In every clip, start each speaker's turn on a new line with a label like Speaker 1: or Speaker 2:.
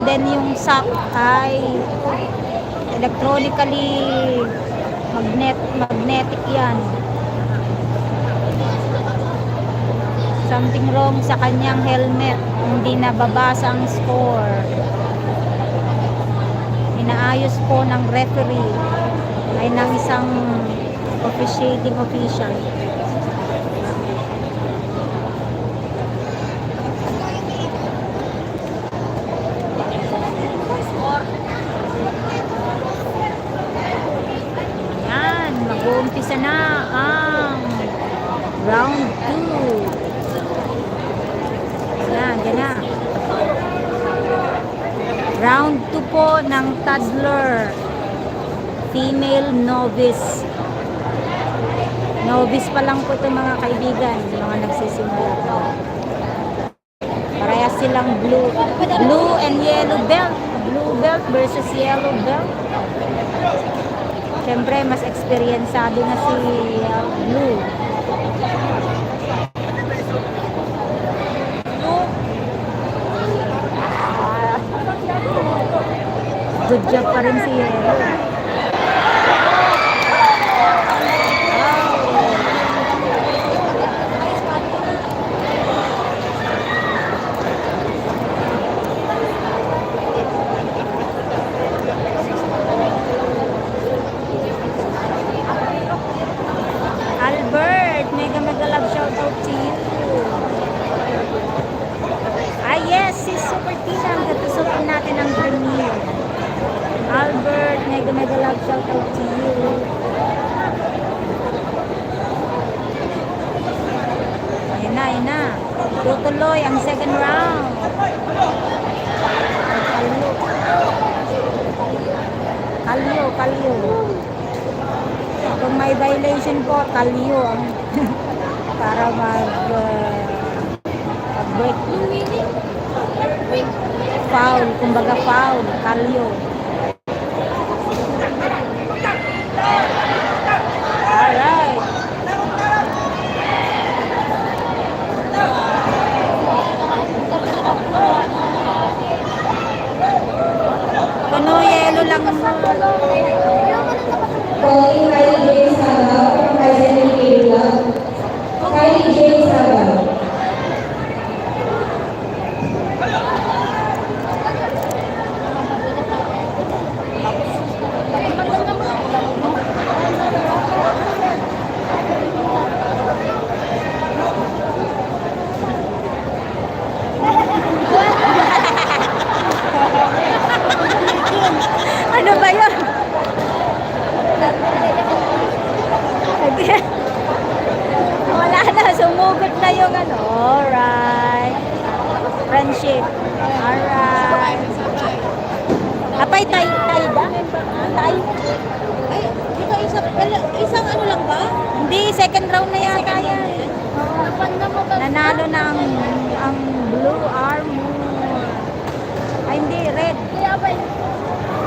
Speaker 1: Then yung sock ay electronically magnetic yan. Something wrong sa kanyang helmet. Hindi nababasa ang score. Inaayos po ng referee ay ng isang officiating official. Yan, mag-uumpisa na ang round 2. Yan na. Round 2 po ng toddler. Female novice. Novice pa lang po ito mga kaibigan. Mga nagsisimula po. Parehas silang blue and yellow belt. Blue belt versus yellow belt. Siyempre, mas eksperyensado na si blue. Good job pa rin si yellow. Albert, mega love shout out to you. Ah yes, si Super Tina ang gatusukin natin ang premiere. Albert, mega love shout out to you. Ayan na. Tutuloy ang second round. Kalyo. Kung may violation po, kalyo ang para break. Foul, kumbaga foul, kalyo. Alright. Kuno yelo lang mo.
Speaker 2: Calling Kylie J. Saga from President Area. Kylie J. Saga.
Speaker 1: Ano ba yun? Wala na, sumugot na yung ano. Alright. Friendship. Alright. Apay, tay ba? Tay?
Speaker 3: Ay, dito isang ano lang ba?
Speaker 1: Hindi, second round na yata yan. Nanalo na ang blue armor. Ay, hindi, red.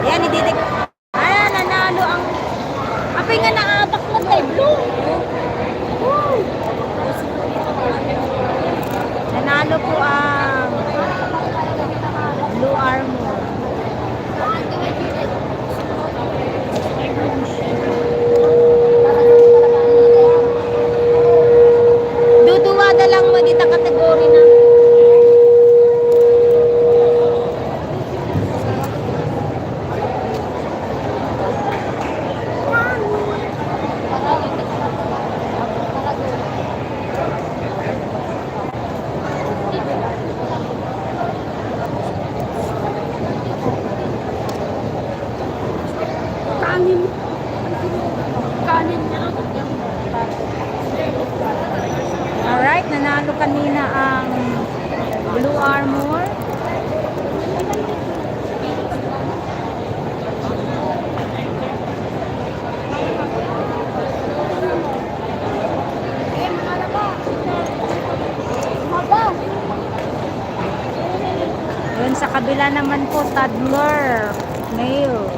Speaker 1: Ayan, ididik. Ayan, nanalo ang... Apay nga naabak mo tayo, blue. Woo! Nanalo po ang blue armor. Duduwada lang mo dito kategory na. Alright, nanalo kanina ang blue armor. Yun sa kabila naman po, toddler male.